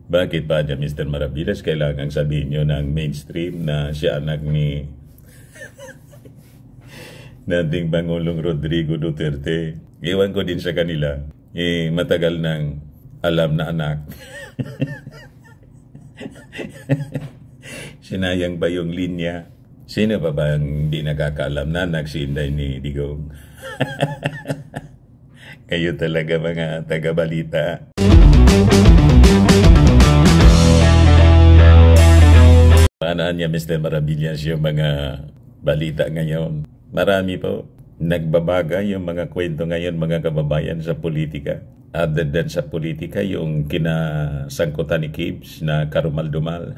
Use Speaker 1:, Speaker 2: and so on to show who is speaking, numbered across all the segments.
Speaker 1: Bakit pa niya, Mr. Maravillas, kailangan sabihin nyo ng mainstream na siya anak ni nating Pangulong Rodrigo Duterte? Iwan ko din sa kanila. Matagal nang alam na anak. Sinayang ba yung linya? Sino pa ba ang di nakakaalam na anak si Inday ni Digong? Kayo talaga mga taga-balita. Paano niya, Mr. Maravillas, yung mga balita ngayon? Marami po. Nagbabaga yung mga kwento ngayon, mga kababayan, sa politika. Other than sa politika, yung kinasangkutan ni Kibs na karumal-dumal.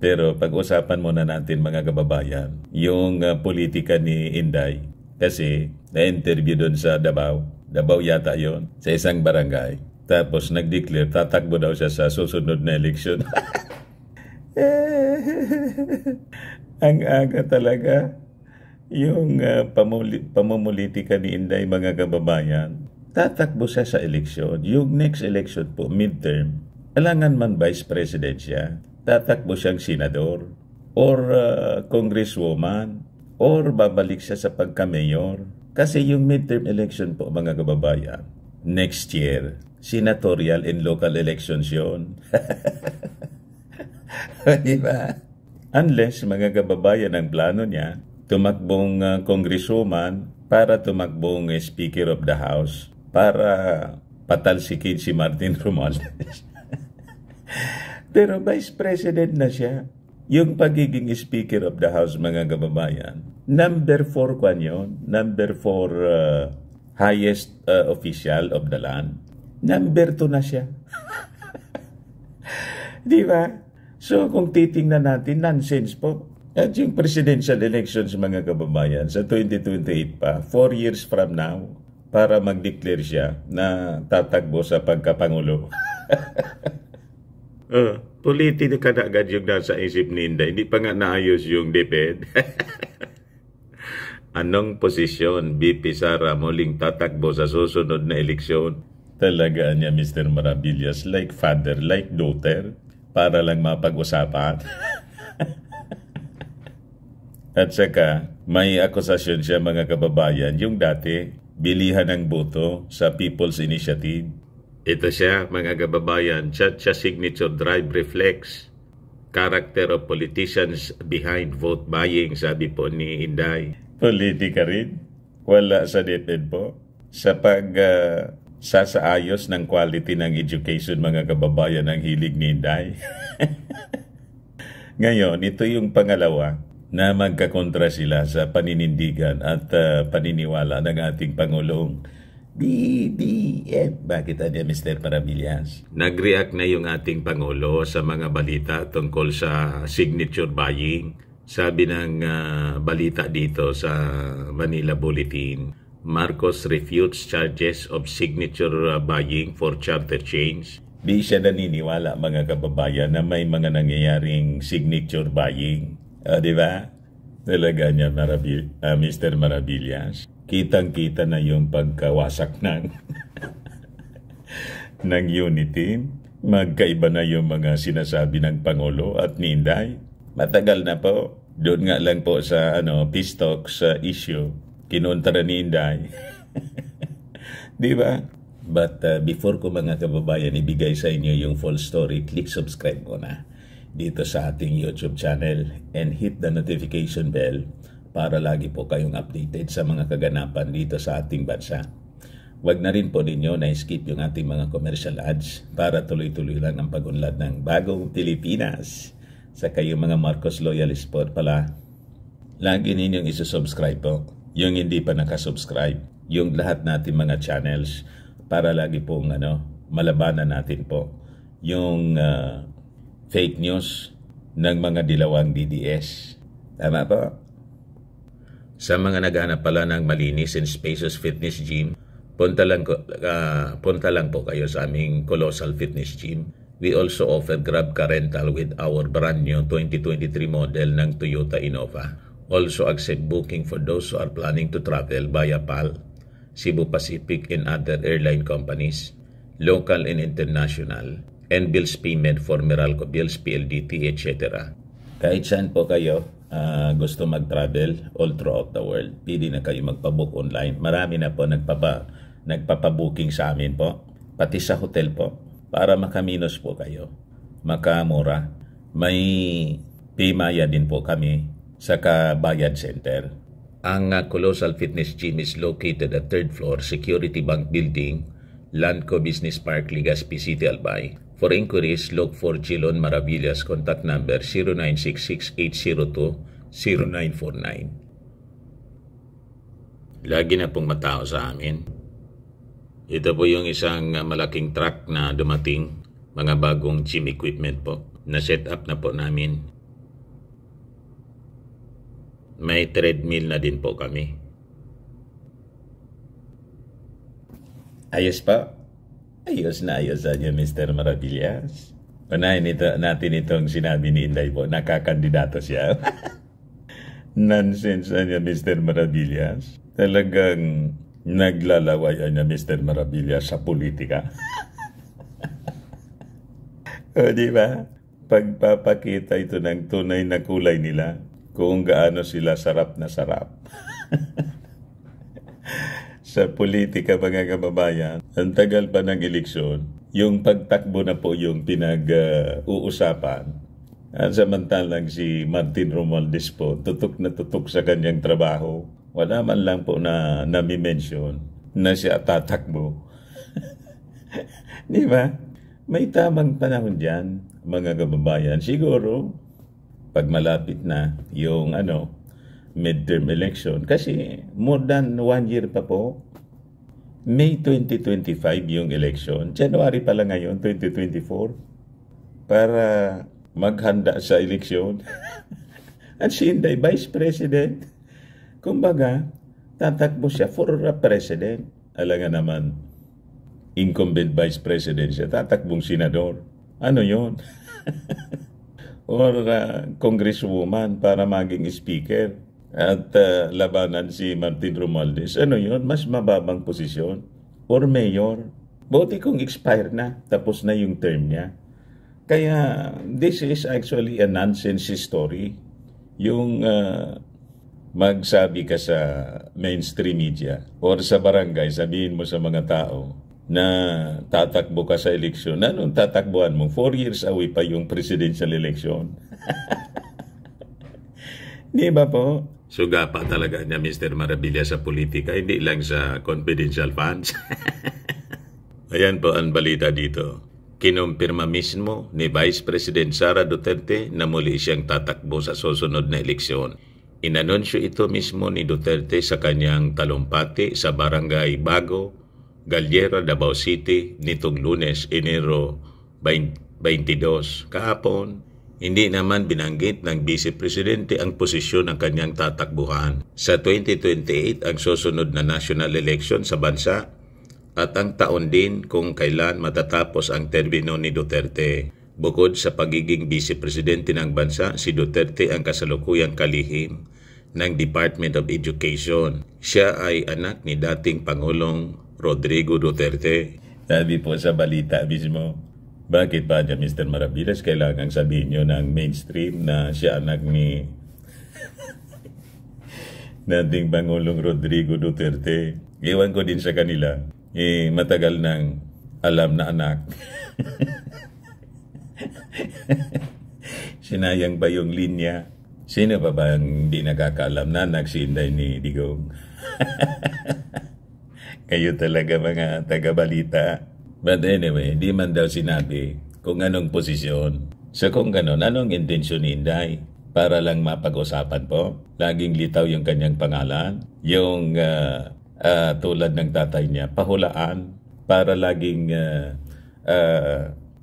Speaker 1: Pero pag-usapan muna natin, mga kababayan, yung politika ni Inday. Kasi na-interview doon sa Davao. Davao yata yon, sa isang barangay. Tapos nag-declare, tatakbo daw siya sa susunod na eleksyon. Ang aga talaga yung pamumulitika ni Inday, mga kababayan. Tatakbo siya sa eleksyon. Yung next election po, midterm, alangan man vice president siya, tatakbo siyang senador or congresswoman or babalik siya sa pagka-mayor. Kasi yung midterm election po, mga kababayan, next year, senatorial and local elections yun. Diba? Unless, mga kababayan, ang plano niya, tumakbong congresswoman para tumakbong Speaker of the House para patalsikin si Martin Romualdez. Pero Vice President na siya. Yung pagiging Speaker of the House, mga kababayan, number 4 kwan yun. Number 4 highest official of the land. Number 2 na siya. Di ba? So, kung titingnan natin, nonsense po. At yung presidential elections, mga kababayan, sa 2028 pa, 4 years from now, para mag-declare siya na tatakbo sa pagkapangulo. Politika na agad yung nasa isip ni Inday. Hindi pa nga naayos yung DepEd. Anong posisyon VP Sara muling tatakbo sa susunod na eleksyon? Talaga niya, Mr. Maravillas, like father, like daughter, para lang mapag-usapan. At saka, may akusasyon siya, mga kababayan, yung dati, bilihan ng boto sa People's Initiative. Ito siya, mga kababayan, chat siya signature drive reflects character of politicians behind vote buying, sabi po ni Inday. Politika rin. Wala sa DepEd po. Sa sasaayos ng quality ng education, mga kababayan, ang hilig ni Inday. Ngayon, ito yung pangalawa na magkakontra sila sa paninindigan at paniniwala ng ating Pangulong BBM. Bakit niya, Mr. Maravillas? Nag-react na yung ating Pangulo sa mga balita tungkol sa signature buying. Sabi ng balita dito sa Manila Bulletin, Marcos refutes charges of signature buying for charter chains. Di siya naniniwala, mga kababayan, na may mga nangyayaring signature buying. Di ba? Talaga niya, Mr. Maravillas. Kitang-kita na yung pagkawasak ng ng unity. Magkaiba na yung mga sinasabi ng Pangulo at ni Inday. Matagal na po. Doon nga lang po sa peace talks issue, kinontra ni Inday. Di ba? But before ko, mga kababayan, ibigay sa inyo yung full story, click subscribe ko na dito sa ating YouTube channel and hit the notification bell para lagi po kayong updated sa mga kaganapan dito sa ating bansa. Huwag na rin po ninyo na-skip yung ating mga commercial ads para tuloy-tuloy lang ang pag-unlad ng bagong Pilipinas. Sa kayong mga Marcos loyalist po pala, lagi ninyong isusubscribe po. Yung hindi pa nakasubscribe, yung lahat natin mga channels para lagi pong malabanan natin po yung fake news ng mga dilawang DDS. Tama po? Sa mga naghanap pala ng malinis and spacious fitness gym, punta lang po kayo sa aming Colossal Fitness Gym. We also offer Grab Car Rental with our brand new 2023 model ng Toyota Innova. Also accept booking for those who are planning to travel via PAL, Cebu Pacific and other airline companies. local and international, and bills payment for Meralco bills, PLDT, etc. Kahit saan po kayo gusto mag-travel all throughout the world, pwede na kayo magpabook online. Marami na po nagpapabooking sa amin po, pati sa hotel po, para makaminos po kayo, makamura. May Pimaya din po kami sa Kabayan Center. Ang Colossal Fitness Gym is located at 3rd floor, Security Bank Building, Landco Business Park, Legazpi City, Albay. For inquiries, look for Chilon Maravillas. Contact number 0966-802-0949. Lagi na pong matao sa amin. Ito po yung isang malaking truck na dumating, mga bagong gym equipment po, na set up na po namin. May treadmill na din po kami. Ayos pa? Ayos na ayos niya, Mr. Maravillas. Unahin natin itong sinabi ni Inday po, nakakandidato siya. Nonsense niya, Mr. Maravillas. Talagang naglalaway niya, Mr. Maravillas, sa politika. O, di ba? Pagpapakita ito ng tunay na kulay nila, kung gaano sila sarap na sarap. Sa politika, mga kababayan, ang tagal pa ng eleksyon, yung pagtakbo na po yung pinag-uusapan. Samantalang si Martin Romualdez po, tutok na tutok sa kanyang trabaho. Wala man lang po na nami-mention na siya tatakbo. Di ba? May tamang panahon dyan, mga kababayan. Siguro, pag malapit na yung midterm election, kasi more than 1 year pa po, May 2025 yung election, January pa lang ngayon, 2024, para maghanda sa eleksyon. At si Inday, Vice President, kumbaga, tatakbo siya for a president. Alam nga naman, incumbent Vice President siya, tatakbong senador. Ano yon? Or congresswoman para maging speaker. At labanan si Martin Romualdez. Ano yun? Mas mababang posisyon. Or mayor. Buti kung expire na. Tapos na yung term niya. Kaya this is actually a nonsense story. Yung magsabi ka sa mainstream media or sa barangay, sabihin mo sa mga tao na tatakbo ka sa eleksyon. Anong tatakbuhan mo? 4 years away pa yung presidential election. Di ba po? Suga pa talaga niya, Mr. Maravillas, sa politika, hindi lang sa confidential funds. Ayan po ang balita dito. Kinumpirma mismo ni Vice President Sara Duterte na muli siyang tatakbo sa susunod na eleksyon. Inanunsyo ito mismo ni Duterte sa kanyang talumpati sa Barangay Bago, Galiera, Davao City nitong Lunes, Enero 22. Kahapon, hindi naman binanggit ng Vice Presidente ang posisyon ng kanyang tatakbuhan. Sa 2028 ang susunod na national election sa bansa at ang taon din kung kailan matatapos ang termino ni Duterte. Bukod sa pagiging Vice Presidente ng bansa, si Duterte ang kasalukuyang kalihim ng Department of Education. Siya ay anak ni dating Pangulong Rodrigo Duterte. Sabi po sa balita mismo, bakit pa niya, Mr. Maravillas, kailangan sabihin nyo ng mainstream na siya anak ni dating Pangulong Rodrigo Duterte? Iwan ko din sa kanila, matagal nang alam na anak. Sinayang ba yung linya? Sino pa ba ang di nakakaalam na anak si Inday ni Digong? Kayo talaga mga taga-balita. But anyway, di man daw sinabi kung anong posisyon. So kung ganon, anong intensyon ni Inday? Para lang mapag-usapan po. Laging litaw yung kanyang pangalan. Yung tulad ng tatay niya, pahulaan. Para laging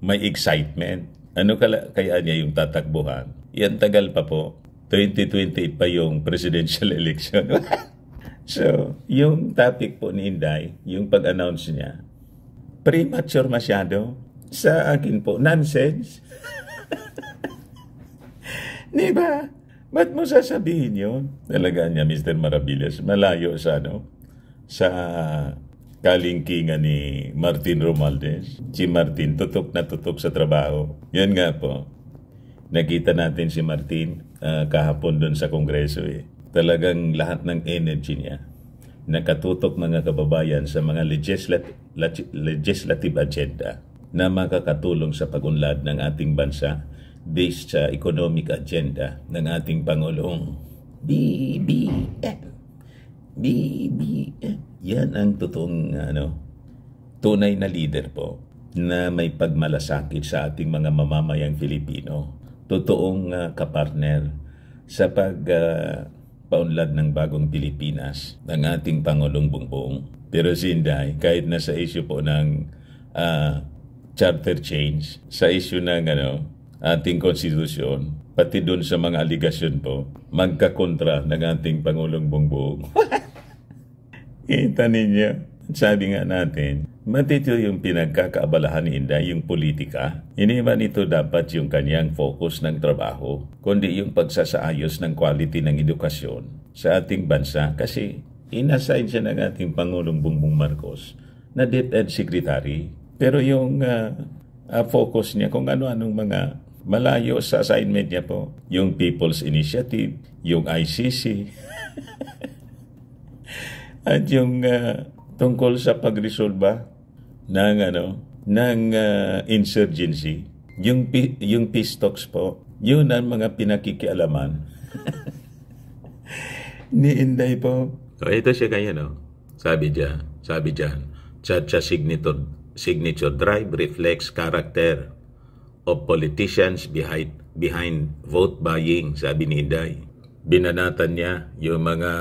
Speaker 1: may excitement. Ano kaya niya yung tatakbuhan? Yan tagal pa po. 2028 pa yung presidential election. So, yung topic po ni Inday, yung pag-announce niya, premature masyado. Sa akin po, nonsense. Diba? Ba't mo sasabihin yun? Talaga niya, Mr. Maravillas, malayo sa sa kalingkingan ni Martin Romualdez. Si Martin tutok na tutok sa trabaho. Yan nga po. Nakita natin si Martin kahapon doon sa Kongreso eh. Talagang lahat ng energy niya nakatutok mga kababayan sa mga legislative agenda na makakatulong sa pagunlad ng ating bansa based sa economic agenda ng ating Pangulong BBM. BBM. Yan ang totoong tunay na leader po na may pagmalasakit sa ating mga mamamayang Filipino. Totoong kapartner sa paunlad ng bagong Pilipinas ng ating Pangulong Bongbong. Pero si Inday, kahit na sa issue po ng charter change, sa issue ng ating konstitusyon, pati doon sa mga aligasyon po, magkakontra ng ating Pangulong Bongbong. Kita ninyo, sabi nga natin, matito yung pinagkakaabalahan ni Inday, yung politika. Hindi man ito dapat yung kanyang focus ng trabaho, kundi yung pagsasaayos ng quality ng edukasyon sa ating bansa. Kasi inassign siya ng ating Pangulong Bongbong Marcos na DepEd Secretary. Pero yung focus niya kung ano-anong mga malayo sa assignment niya po, yung People's Initiative, yung ICC, at yung tungkol sa pagresolba ng insurgency, yung peace talks po, yun ang mga pinakikialaman ni Inday po. So, ito siya kaya, Sabi dyan, Chacha signature drive reflects character of politicians behind vote buying, sabi ni Inday. Binanatan niya yung mga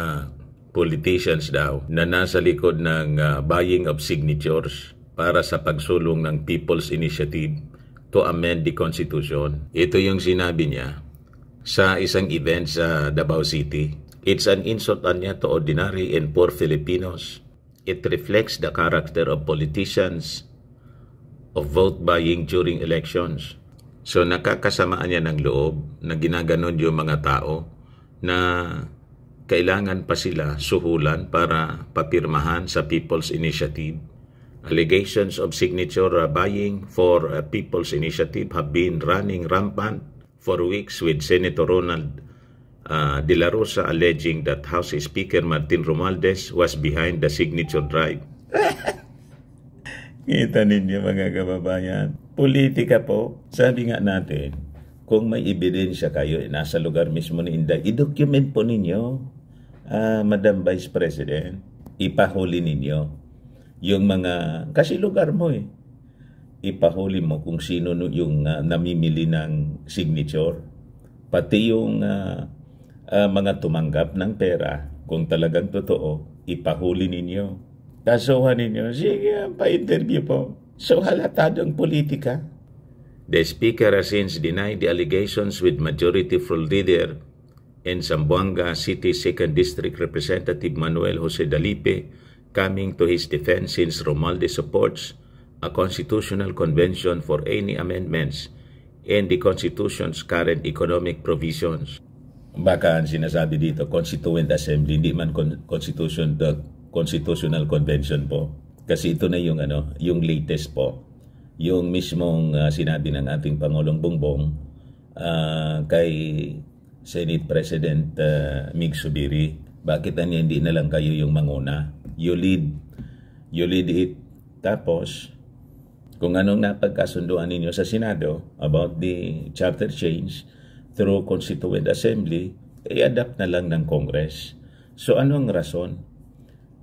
Speaker 1: politicians daw na nasa likod ng buying of signatures para sa pagsulong ng People's Initiative to amend the Constitution. Ito yung sinabi niya sa isang event sa Davao City. It's an insult niya to ordinary and poor Filipinos. It reflects the character of politicians of vote buying during elections. So nakakasamaan niya ng loob na ginaganon yung mga tao na kailangan pa sila suhulan para papirmahan sa People's Initiative. Allegations of signature buying for People's Initiative have been running rampant for weeks, with Senator Ronald De La Rosa alleging that House Speaker Martin Romualdez was behind the signature drive. Kita ninyo mga kababayan. Politika po, sabi nga natin, kung may ebidensya kayo, nasa lugar mismo ni Inday, i-document po ninyo. Madam Vice President, ipahuli ninyo yung mga, kasi lugar mo ipahuli mo kung sino yung namimili ng signature, pati yung mga tumanggap ng pera, kung talagang totoo, ipahuli ninyo. Kasuhan ninyo, sige, pa-interview po. So halatadong politika. The Speaker has since denied the allegations, with Majority Floor Leader and Zamboanga City 2nd District Representative Manuel Jose Dalipe coming to his defense, since Romualdez supports a constitutional convention for any amendments in the Constitution's current economic provisions. Baka ang sinasabi dito, Constituent Assembly, hindi man Constitutional Convention po. Kasi ito na yung yung latest po. Yung mismong sinabi ng ating Pangulong Bongbong kay Senate President Mig Subiri, bakit hindi na lang kayo yung manguna? You lead it. Tapos, kung anong napagkasunduan ninyo sa Senado about the charter change through Constituent Assembly, i-adapt na lang ng Congress. So, anong rason?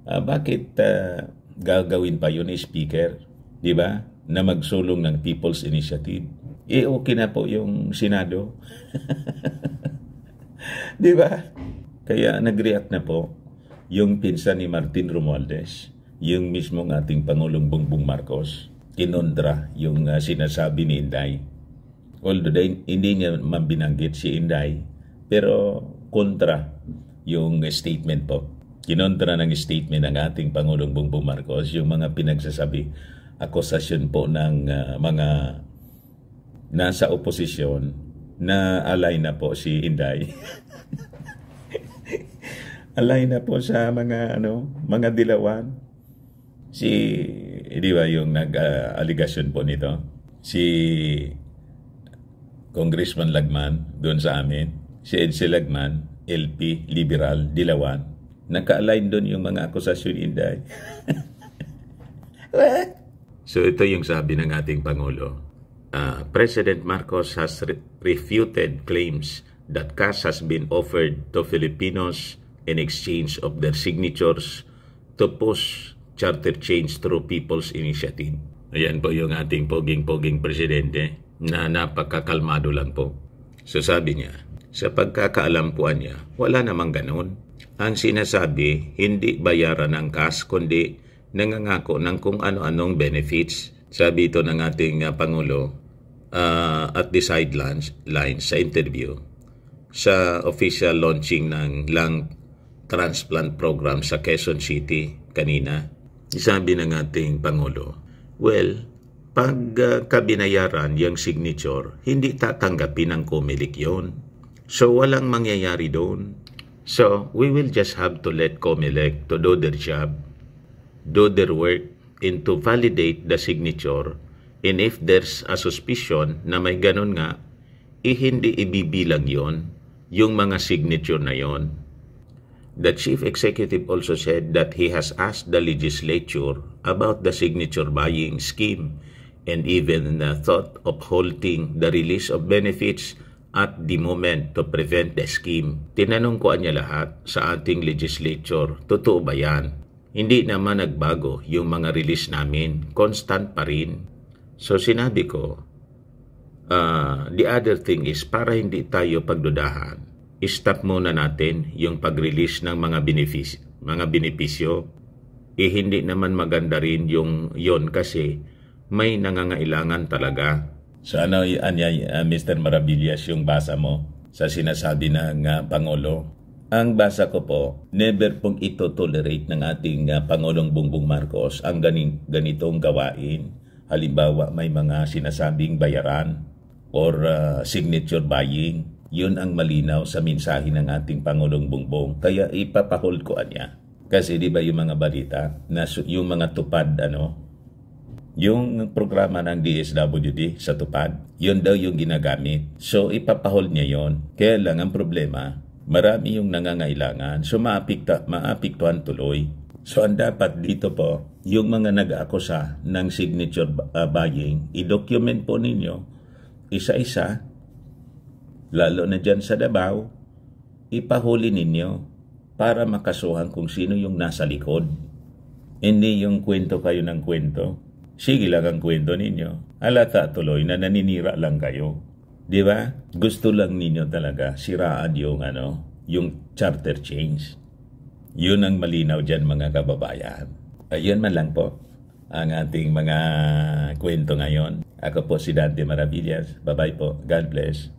Speaker 1: Bakit gagawin pa yun ni Speaker? Di ba? Na magsulong ng People's Initiative. Okay na po yung Senado. Di ba? Kaya nag-react na po yung pinsan ni Martin Romualdez, yung mismong ating Pangulong Bongbong Marcos, kinondra yung sinasabi ni Inday. Although hindi niya mabinanggit si Inday, pero kontra yung statement po. Kinontra ng statement ng ating Pangulong Bongbong Marcos yung mga pinagsasabi, akusasyon po ng mga nasa oposisyon na alay na po si Inday. Alay na po sa mga mga dilawan. Di ba yung nag-aligasyon po nito? Si Congressman Lagman doon sa amin, si Edsel Lagman, LP, Liberal, Dilawan, naka-align doon yung mga akusasyon, Inday. So ito yung sabi ng ating Pangulo. President Marcos has refuted claims that cash has been offered to Filipinos in exchange of their signatures to push charter change through People's Initiative. Ayan po yung ating poging-poging presidente na napakakalmado lang po. So sabi niya, sa pagkakaalam po niya, wala namang ganun. Ang sinasabi, hindi bayaran ng cash, kundi nangangako ng kung ano-anong benefits. Sabi ito ng ating Pangulo at the sidelines sa interview sa official launching ng lung transplant program sa Quezon City kanina. Sabi ng ating Pangulo, well, pag kabinayaran yung signature, hindi tatanggapin ng COMELEC yun. So, walang mangyayari doon. So, we will just have to let COMELEC to do their job, do their work, and to validate the signature. And if there's a suspicion na may ganun nga, hindi ibibilang yon yung mga signature na yon. The Chief Executive also said that he has asked the legislature about the signature buying scheme and even thought of halting the release of benefits at the moment to prevent the scheme. Tinanong ko niya lahat sa ating legislature, totoo ba yan? Hindi naman nagbago yung mga release namin, constant pa rin. So sinabi ko, the other thing is para hindi tayo pagdudahan, stop muna natin yung pag-release ng mga benepisyo. Hindi naman maganda rin yon kasi may nangangailangan talaga. So ano Mr. Maravillas yung basa mo sa sinasabi ng Pangulo? Ang basa ko po, never pong ito tolerate ng ating Pangulong Bongbong Marcos ang ganitong gawain. Halimbawa may mga sinasabing bayaran or signature buying. Yun ang malinaw sa mensahe ng ating Pangulong Bongbong. Kaya ipapahold ko niya. Kasi di ba yung mga balita na yung mga tupad yung programa ng DSWD sa tupad, yun daw yung ginagamit. So ipapahold niya yon. Kaya lang ang problema, marami yung nangangailangan. So maapektuhan tuloy. So ang dapat dito po, yung mga nag-aakusa ng signature buying, i-document po ninyo isa-isa, lalo na dyan sa Davao, ipahuli ninyo para makasuhan kung sino yung nasa likod. Hindi yung kwento kayo ng kwento. Sige lang ang kwento ninyo. Halata tuloy na naninira lang kayo. Di ba? Gusto lang ninyo talaga siraan yung charter change. Yun ang malinaw dyan mga kababayan. Ayun man lang po ang ating mga kwento ngayon. Ako po si Dante Maravillas. Bye-bye po. God bless.